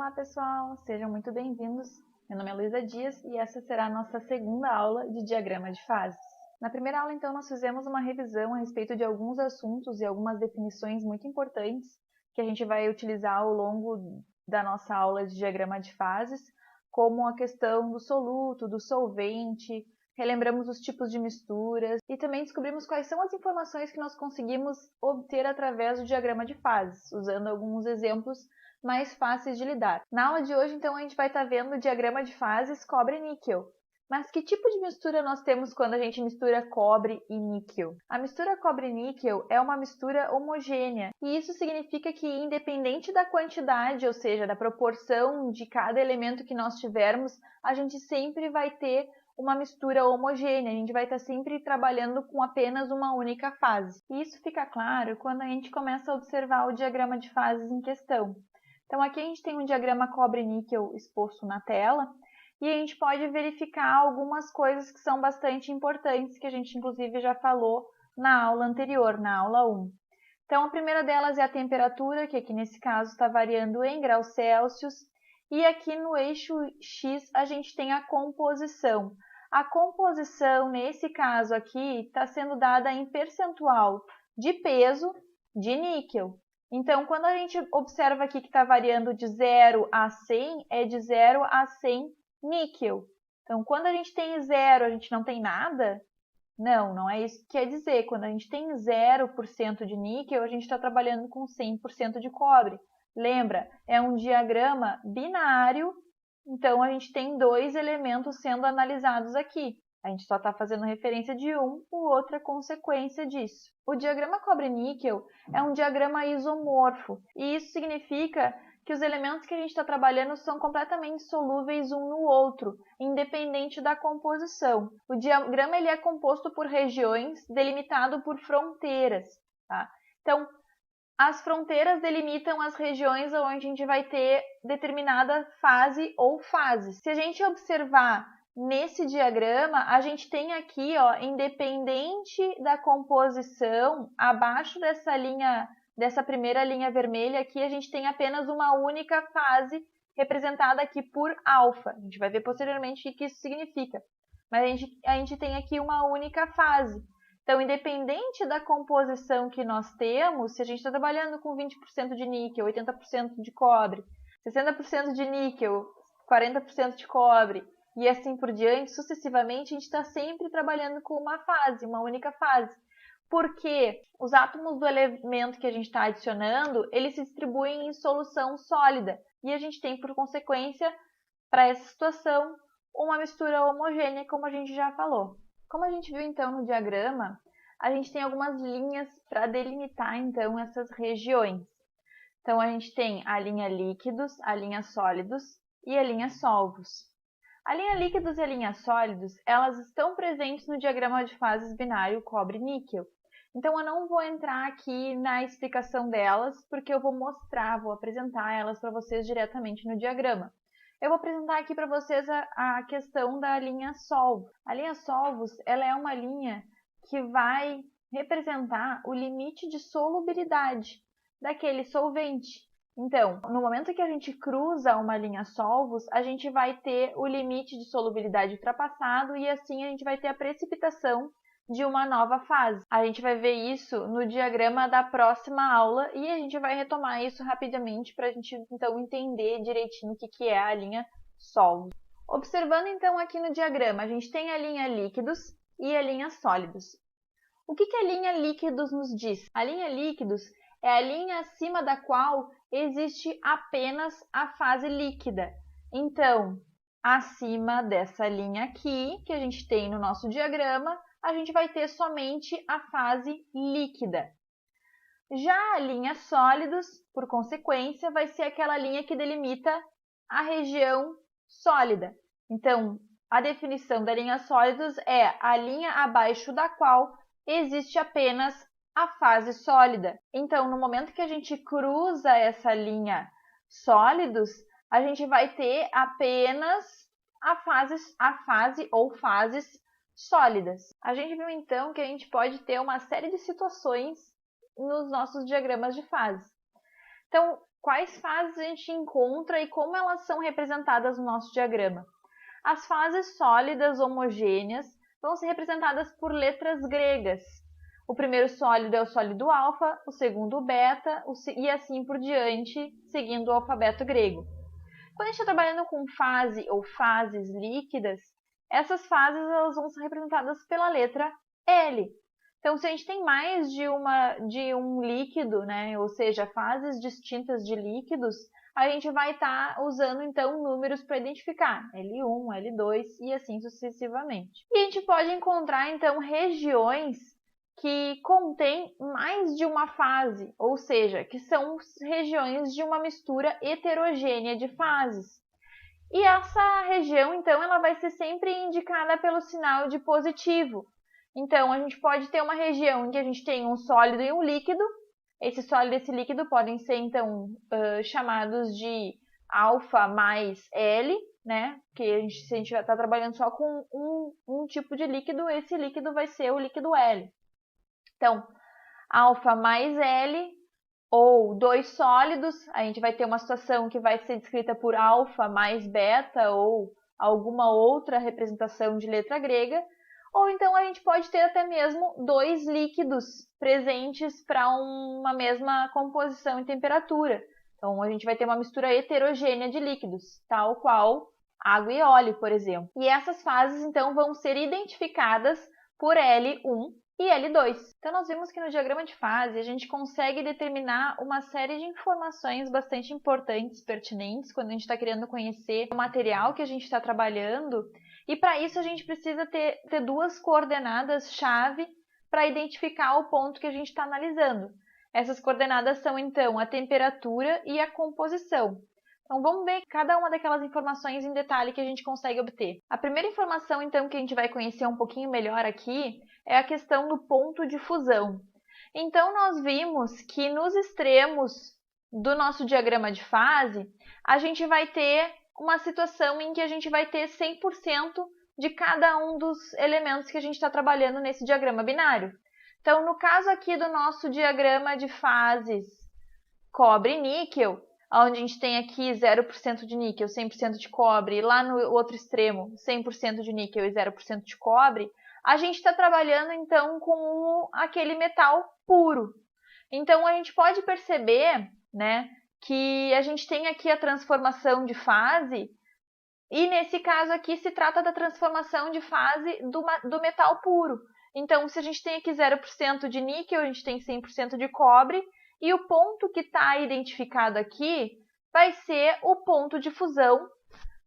Olá pessoal, sejam muito bem-vindos. Meu nome é Luísa Dias e essa será a nossa segunda aula de diagrama de fases. Na primeira aula, então, nós fizemos uma revisão a respeito de alguns assuntos e algumas definições muito importantes que a gente vai utilizar ao longo da nossa aula de diagrama de fases, como a questão do soluto, do solvente, relembramos os tipos de misturas e também descobrimos quais são as informações que nós conseguimos obter através do diagrama de fases, usando alguns exemplos mais fáceis de lidar. Na aula de hoje, então, a gente vai estar vendo o diagrama de fases cobre-níquel. Mas que tipo de mistura nós temos quando a gente mistura cobre e níquel? A mistura cobre-níquel é uma mistura homogênea, e isso significa que, independente da quantidade, ou seja, da proporção de cada elemento que nós tivermos, a gente sempre vai ter uma mistura homogênea, a gente vai estar sempre trabalhando com apenas uma única fase. E isso fica claro quando a gente começa a observar o diagrama de fases em questão. Então, aqui a gente tem um diagrama cobre-níquel exposto na tela e a gente pode verificar algumas coisas que são bastante importantes, que a gente inclusive já falou na aula anterior, na aula 1. Então, a primeira delas é a temperatura, que aqui nesse caso está variando em graus Celsius, e aqui no eixo X a gente tem a composição. A composição, nesse caso aqui, está sendo dada em percentual de peso de níquel. Então, quando a gente observa aqui que está variando de 0 a 100, é de 0 a 100 níquel. Então, quando a gente tem 0, a gente não tem nada? Não é isso que quer dizer. Quando a gente tem 0% de níquel, a gente está trabalhando com 100% de cobre. Lembra, é um diagrama binário, então a gente tem dois elementos sendo analisados aqui. A gente só está fazendo referência de um, o outro é consequência disso. O diagrama cobre-níquel é um diagrama isomorfo, e isso significa que os elementos que a gente está trabalhando são completamente solúveis um no outro, independente da composição. O diagrama ele é composto por regiões delimitado por fronteiras. Tá? Então, as fronteiras delimitam as regiões onde a gente vai ter determinada fase ou fases. Se a gente observar nesse diagrama, a gente tem aqui, independente da composição, abaixo dessa primeira linha vermelha aqui, a gente tem apenas uma única fase representada aqui por alfa. A gente vai ver posteriormente o que isso significa. Mas a gente tem aqui uma única fase. Então, independente da composição que nós temos, se a gente está trabalhando com 20% de níquel, 80% de cobre, 60% de níquel, 40% de cobre, e assim por diante, sucessivamente, a gente está sempre trabalhando com uma fase, uma única fase. Porque os átomos do elemento que a gente está adicionando, eles se distribuem em solução sólida. E a gente tem, por consequência, para essa situação, uma mistura homogênea, como a gente já falou. Como a gente viu, então, no diagrama, a gente tem algumas linhas para delimitar, então, essas regiões. Então, a gente tem a linha líquidos, a linha sólidos e a linha solvos. A linha líquidos e a linha sólidos, elas estão presentes no diagrama de fases binário cobre-níquel. Então, eu não vou entrar aqui na explicação delas, porque eu vou apresentar elas para vocês diretamente no diagrama. Eu vou apresentar aqui para vocês a questão da linha solvos. A linha solvos, ela é uma linha que vai representar o limite de solubilidade daquele solvente. Então, no momento que a gente cruza uma linha solvos, a gente vai ter o limite de solubilidade ultrapassado e assim a gente vai ter a precipitação de uma nova fase. A gente vai ver isso no diagrama da próxima aula e a gente vai retomar isso rapidamente para a gente então entender direitinho o que é a linha solvos. Observando então aqui no diagrama, a gente tem a linha líquidos e a linha sólidos. O que a linha líquidos nos diz? A linha líquidos é a linha acima da qual existe apenas a fase líquida. Então, acima dessa linha aqui, que a gente tem no nosso diagrama, a gente vai ter somente a fase líquida. Já a linha sólidos, por consequência, vai ser aquela linha que delimita a região sólida. Então, a definição da linha sólidos é a linha abaixo da qual existe apenas a fase sólida. Então, no momento que a gente cruza essa linha sólidos, a gente vai ter apenas a fase ou fases sólidas. A gente viu então que a gente pode ter uma série de situações nos nossos diagramas de fase. Então, quais fases a gente encontra e como elas são representadas no nosso diagrama. As fases sólidas homogêneas vão ser representadas por letras gregas. O primeiro sólido é o sólido alfa, o segundo o beta e assim por diante, seguindo o alfabeto grego. Quando a gente está trabalhando com fase ou fases líquidas, essas fases elas vão ser representadas pela letra L. Então, se a gente tem mais de um líquido, né, ou seja, fases distintas de líquidos, a gente vai estar usando, então, números para identificar, L1, L2 e assim sucessivamente. E a gente pode encontrar, então, regiões que contêm mais de uma fase, ou seja, que são regiões de uma mistura heterogênea de fases. E essa região, então, ela vai ser sempre indicada pelo sinal de positivo. Então, a gente pode ter uma região em que a gente tem um sólido e um líquido. Esse sólido e esse líquido podem ser, então, chamados de alfa mais L, né? Porque se a gente está trabalhando só com um tipo de líquido, esse líquido vai ser o líquido L. Então, alfa mais L, ou dois sólidos, a gente vai ter uma situação que vai ser descrita por alfa mais beta, ou alguma outra representação de letra grega. Ou então a gente pode ter até mesmo dois líquidos presentes para uma mesma composição e temperatura. Então a gente vai ter uma mistura heterogênea de líquidos, tal qual água e óleo, por exemplo. E essas fases então vão ser identificadas por L1 e L2. Então nós vimos que no diagrama de fase a gente consegue determinar uma série de informações bastante importantes, pertinentes, quando a gente está querendo conhecer o material que a gente está trabalhando. E para isso a gente precisa ter duas coordenadas-chave para identificar o ponto que a gente está analisando. Essas coordenadas são, então, a temperatura e a composição. Então, vamos ver cada uma daquelas informações em detalhe que a gente consegue obter. A primeira informação, então, que a gente vai conhecer um pouquinho melhor aqui é a questão do ponto de fusão. Então, nós vimos que nos extremos do nosso diagrama de fase, a gente vai ter uma situação em que a gente vai ter 100% de cada um dos elementos que a gente está trabalhando nesse diagrama binário. Então, no caso aqui do nosso diagrama de fases cobre e níquel, onde a gente tem aqui 0% de níquel, 100% de cobre, e lá no outro extremo, 100% de níquel e 0% de cobre, a gente está trabalhando, então, com aquele metal puro. Então, a gente pode perceber, né, que a gente tem aqui a transformação de fase, e nesse caso aqui se trata da transformação de fase do metal puro. Então, se a gente tem aqui 0% de níquel, a gente tem 100% de cobre, e o ponto que está identificado aqui vai ser o ponto de fusão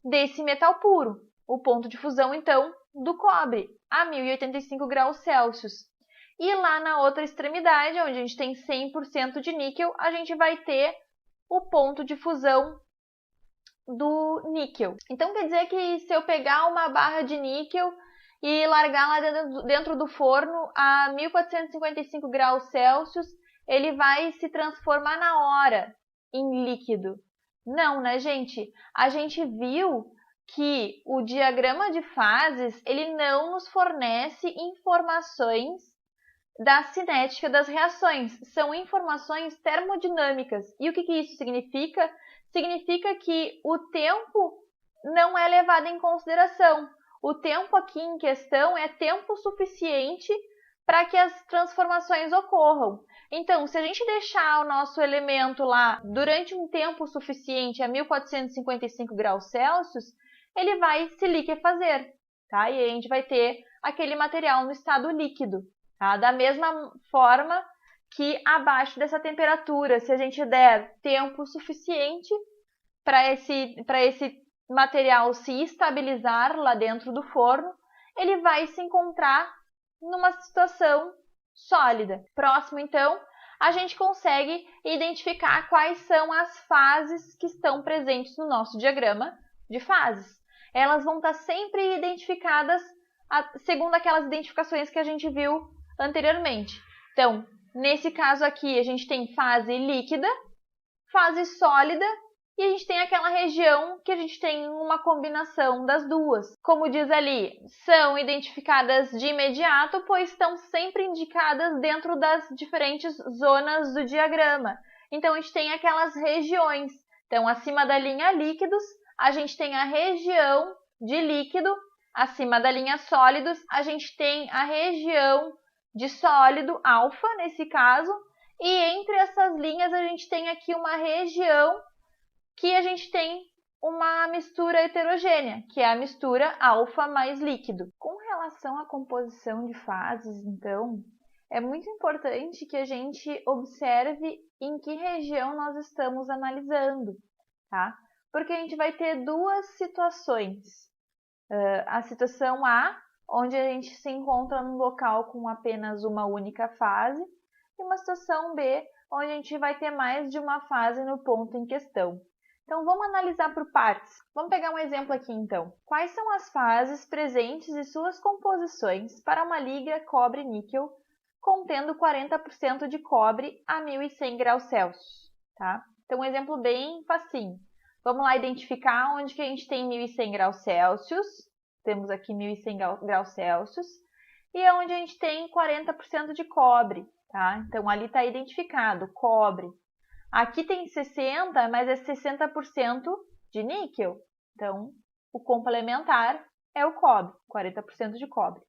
desse metal puro. O ponto de fusão, então, do cobre, a 1085 graus Celsius. E lá na outra extremidade, onde a gente tem 100% de níquel, a gente vai ter o ponto de fusão do níquel. Então, quer dizer que se eu pegar uma barra de níquel e largar lá dentro do forno a 1455 graus Celsius, ele vai se transformar na hora em líquido. Não, né, gente? A gente viu que o diagrama de fases, ele não nos fornece informações da cinética das reações. São informações termodinâmicas. E o que isso significa? Significa que o tempo não é levado em consideração. O tempo aqui em questão é tempo suficiente para que as transformações ocorram. Então, se a gente deixar o nosso elemento lá durante um tempo suficiente a 1455 graus Celsius, ele vai se liquefazer, tá? E a gente vai ter aquele material no estado líquido, tá? Da mesma forma que abaixo dessa temperatura, se a gente der tempo suficiente para esse material se estabilizar lá dentro do forno, ele vai se encontrar numa situação sólida. Próximo, então, a gente consegue identificar quais são as fases que estão presentes no nosso diagrama de fases. Elas vão estar sempre identificadas segundo aquelas identificações que a gente viu anteriormente. Então, nesse caso aqui, a gente tem fase líquida, fase sólida, e a gente tem aquela região que a gente tem uma combinação das duas. Como diz ali, são identificadas de imediato, pois estão sempre indicadas dentro das diferentes zonas do diagrama. Então, a gente tem aquelas regiões. Então, acima da linha líquidos, a gente tem a região de líquido. Acima da linha sólidos, a gente tem a região de sólido, alfa, nesse caso. E entre essas linhas, a gente tem aqui uma região que a gente tem uma mistura heterogênea, que é a mistura alfa mais líquido. Com relação à composição de fases, então, é muito importante que a gente observe em que região nós estamos analisando, tá? Porque a gente vai ter duas situações. A situação A, onde a gente se encontra num local com apenas uma única fase, e uma situação B, onde a gente vai ter mais de uma fase no ponto em questão. Então, vamos analisar por partes. Vamos pegar um exemplo aqui, então. Quais são as fases presentes e suas composições para uma liga cobre-níquel contendo 40% de cobre a 1.100 graus Celsius? Tá? Então, um exemplo bem facinho. Vamos lá identificar onde que a gente tem 1.100 graus Celsius. Temos aqui 1.100 graus Celsius. E é onde a gente tem 40% de cobre. Tá? Então, ali está identificado, cobre. Aqui tem 60, mas é 60% de níquel. Então, o complementar é o cobre, 40% de cobre,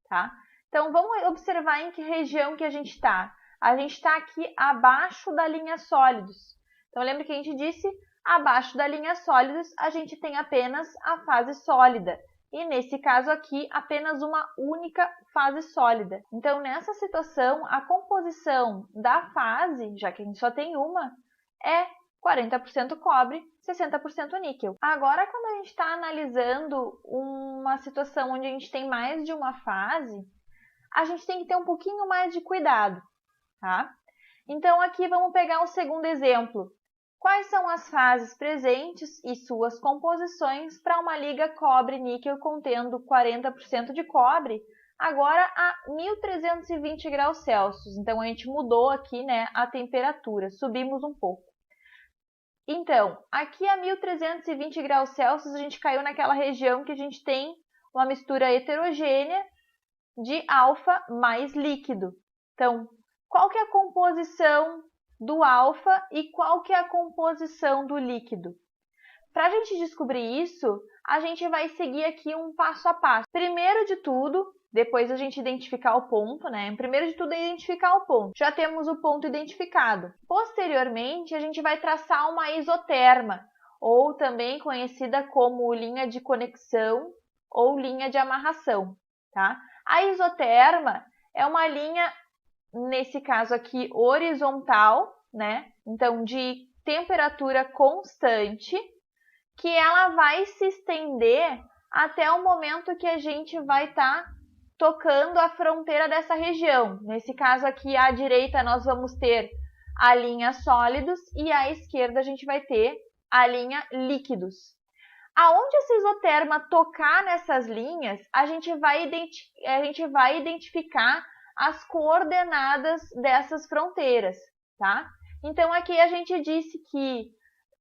tá? Então, vamos observar em que região que a gente está. A gente está aqui abaixo da linha sólidos. Então, lembra que a gente disse, abaixo da linha sólidos, a gente tem apenas a fase sólida. E nesse caso aqui, apenas uma única fase sólida. Então, nessa situação, a composição da fase, já que a gente só tem uma, é 40% cobre, 60% níquel. Agora, quando a gente está analisando uma situação onde a gente tem mais de uma fase, a gente tem que ter um pouquinho mais de cuidado, tá? Então, aqui vamos pegar um segundo exemplo. Quais são as fases presentes e suas composições para uma liga cobre-níquel contendo 40% de cobre, agora a 1.320 graus Celsius? Então, a gente mudou aqui, né, a temperatura, subimos um pouco. Então, aqui a 1.320 graus Celsius, a gente caiu naquela região que a gente tem uma mistura heterogênea de alfa mais líquido. Então, qual que é a composição do alfa e qual que é a composição do líquido? Para a gente descobrir isso, a gente vai seguir aqui um passo a passo. Primeiro de tudo, depois a gente identificar o ponto, né? Primeiro de tudo é identificar o ponto. Já temos o ponto identificado. Posteriormente, a gente vai traçar uma isoterma, ou também conhecida como linha de conexão ou linha de amarração, tá? A isoterma é uma linha, nesse caso aqui, horizontal, né? Então, de temperatura constante, que ela vai se estender até o momento que a gente vai estar tocando a fronteira dessa região. Nesse caso aqui, à direita, nós vamos ter a linha sólidos e à esquerda a gente vai ter a linha líquidos. Aonde essa isoterma tocar nessas linhas, a gente vai identificar as coordenadas dessas fronteiras, tá? Então, aqui a gente disse que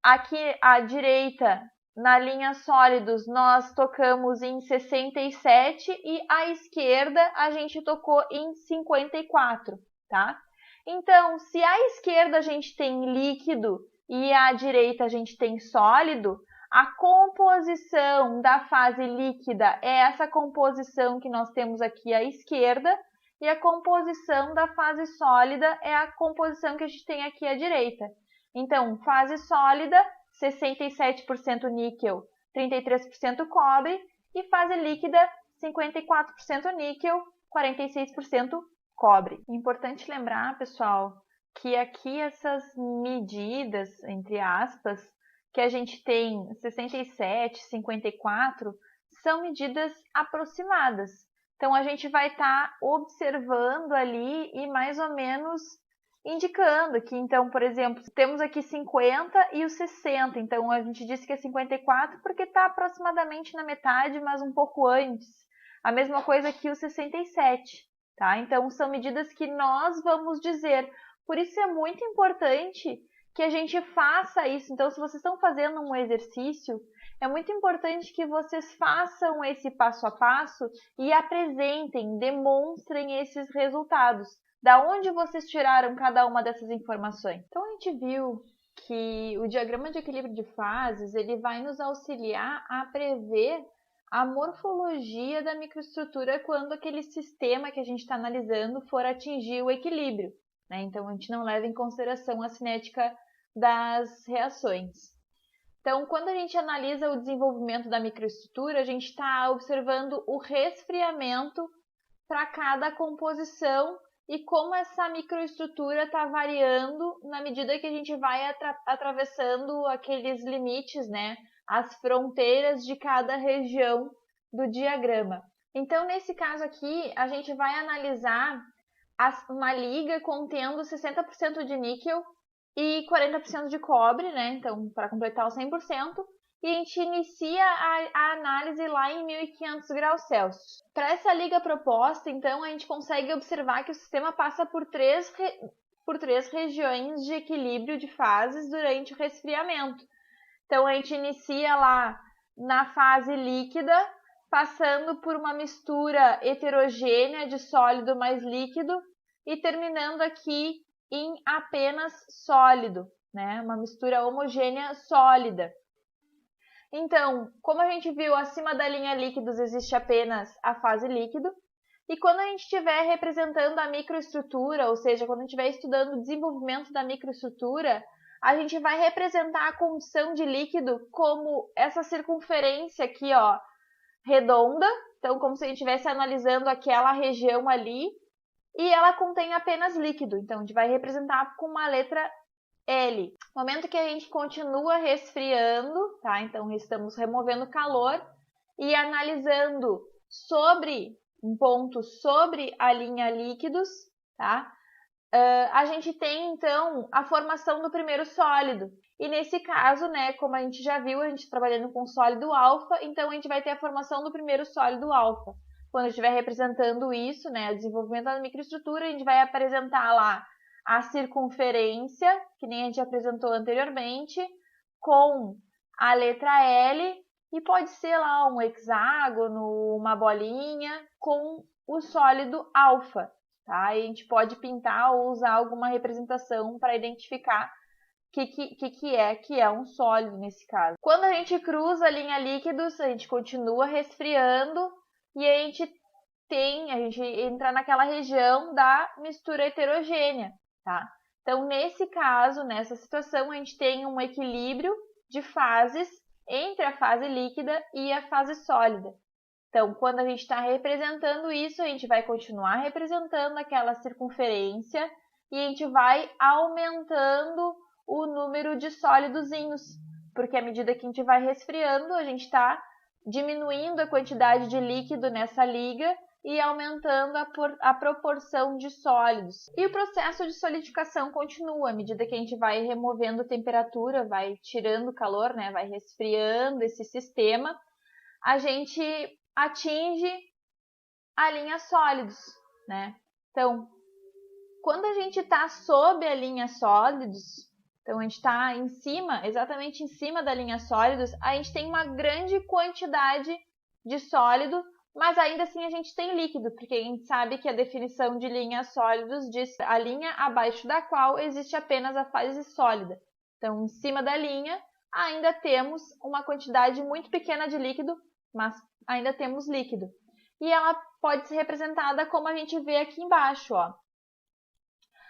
aqui à direita, na linha sólidos, nós tocamos em 67 e à esquerda a gente tocou em 54, tá? Então, se à esquerda a gente tem líquido e à direita a gente tem sólido, a composição da fase líquida é essa composição que nós temos aqui à esquerda, e a composição da fase sólida é a composição que a gente tem aqui à direita. Então, fase sólida, 67% níquel, 33% cobre, e fase líquida, 54% níquel, 46% cobre. Importante lembrar, pessoal, que aqui essas medidas, entre aspas, que a gente tem 67, 54, são medidas aproximadas. Então, a gente vai estar observando ali e mais ou menos indicando que, então, por exemplo, temos aqui 50 e o 60. Então, a gente disse que é 54 porque está aproximadamente na metade, mas um pouco antes. A mesma coisa aqui o 67, tá? Então, são medidas que nós vamos dizer. Por isso é muito importante que a gente faça isso. Então, se vocês estão fazendo um exercício, é muito importante que vocês façam esse passo a passo e apresentem, demonstrem esses resultados. Da onde vocês tiraram cada uma dessas informações? Então, a gente viu que o diagrama de equilíbrio de fases ele vai nos auxiliar a prever a morfologia da microestrutura quando aquele sistema que a gente está analisando for atingir o equilíbrio, né? Então, a gente não leva em consideração a cinética das reações. Então, quando a gente analisa o desenvolvimento da microestrutura, a gente está observando o resfriamento para cada composição e como essa microestrutura está variando na medida que a gente vai atravessando aqueles limites, né? As fronteiras de cada região do diagrama. Então, nesse caso aqui, a gente vai analisar uma liga contendo 60% de níquel e 40% de cobre, né? Então, para completar os 100%, e a gente inicia a análise lá em 1500 graus Celsius. Para essa liga proposta, então, a gente consegue observar que o sistema passa por três regiões de equilíbrio de fases durante o resfriamento. Então, a gente inicia lá na fase líquida, passando por uma mistura heterogênea de sólido mais líquido e terminando aqui em apenas sólido, né? Uma mistura homogênea sólida. Então, como a gente viu, acima da linha líquidos existe apenas a fase líquido. E quando a gente estiver representando a microestrutura, ou seja, quando a gente estiver estudando o desenvolvimento da microestrutura, a gente vai representar a condição de líquido como essa circunferência aqui, ó, redonda. Então, como se a gente estivesse analisando aquela região ali. E ela contém apenas líquido. Então, a gente vai representar com uma letra L. No momento que a gente continua resfriando, tá? Então, estamos removendo calor e analisando sobre um ponto sobre a linha líquidos, tá? A gente tem, então, a formação do primeiro sólido. E nesse caso, né, como a gente já viu, a gente trabalhando com sólido alfa, então a gente vai ter a formação do primeiro sólido alfa. Quando estiver representando isso, né, o desenvolvimento da microestrutura, a gente vai apresentar lá a circunferência, que nem a gente apresentou anteriormente, com a letra L, e pode ser lá um hexágono, uma bolinha, com o sólido alfa. Tá? E a gente pode pintar ou usar alguma representação para identificar o que é um sólido nesse caso. Quando a gente cruza a linha líquidos, a gente continua resfriando e a gente entra naquela região da mistura heterogênea. Tá? Então, nesse caso, nessa situação, a gente tem um equilíbrio de fases entre a fase líquida e a fase sólida. Então, quando a gente está representando isso, a gente vai continuar representando aquela circunferência e a gente vai aumentando o número de sólidozinhos, porque à medida que a gente vai resfriando, a gente está diminuindo a quantidade de líquido nessa liga e aumentando a proporção de sólidos. E o processo de solidificação continua, à medida que a gente vai removendo temperatura, vai tirando calor, né, vai resfriando esse sistema, a gente atinge a linha sólidos, né? Então, quando a gente está sob a linha sólidos, então a gente está em cima, exatamente em cima da linha sólidos, a gente tem uma grande quantidade de sólido, mas ainda assim a gente tem líquido, porque a gente sabe que a definição de linha sólidos diz a linha abaixo da qual existe apenas a fase sólida. Então, em cima da linha, ainda temos uma quantidade muito pequena de líquido, mas ainda temos líquido. E ela pode ser representada como a gente vê aqui embaixo, ó.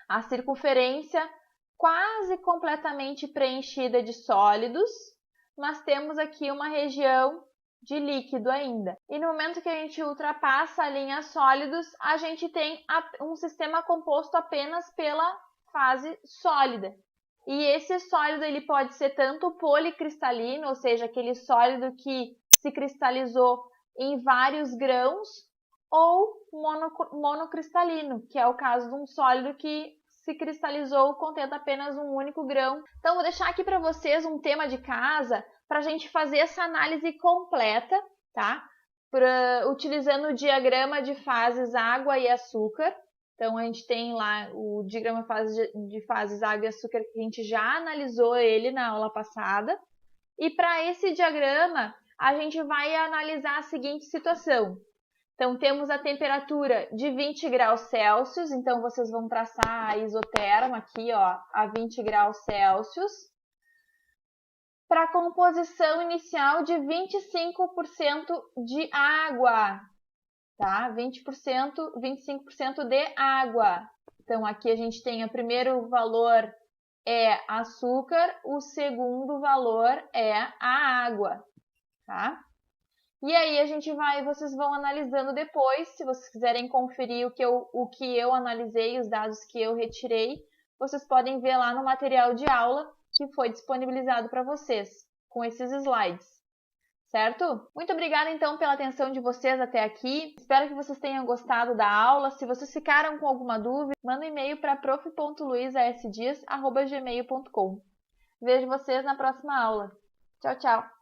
A circunferência quase completamente preenchida de sólidos, mas temos aqui uma região de líquido ainda. E no momento que a gente ultrapassa a linha sólidos, a gente tem um sistema composto apenas pela fase sólida. E esse sólido ele pode ser tanto policristalino, ou seja, aquele sólido que se cristalizou em vários grãos, ou monocristalino, que é o caso de um sólido que se cristalizou contendo apenas um único grão. Então, vou deixar aqui para vocês um tema de casa para a gente fazer essa análise completa, tá? Utilizando o diagrama de fases água e açúcar. Então, a gente tem lá o diagrama de fases água e açúcar, que a gente já analisou ele na aula passada. E para esse diagrama, a gente vai analisar a seguinte situação. Então, temos a temperatura de 20 graus Celsius. Então, vocês vão traçar a isoterma aqui, ó, a 20 graus Celsius. Para a composição inicial de 25% de água. Tá? 20%, 25% de água. Então, aqui a gente tem o primeiro valor é açúcar, o segundo valor é a água, tá? E aí vocês vão analisando depois, se vocês quiserem conferir o que eu analisei, os dados que eu retirei, vocês podem ver lá no material de aula que foi disponibilizado para vocês, com esses slides. Certo? Muito obrigada, então, pela atenção de vocês até aqui. Espero que vocês tenham gostado da aula. Se vocês ficaram com alguma dúvida, manda um e-mail para prof.luisasdias@gmail.com. Vejo vocês na próxima aula. Tchau, tchau!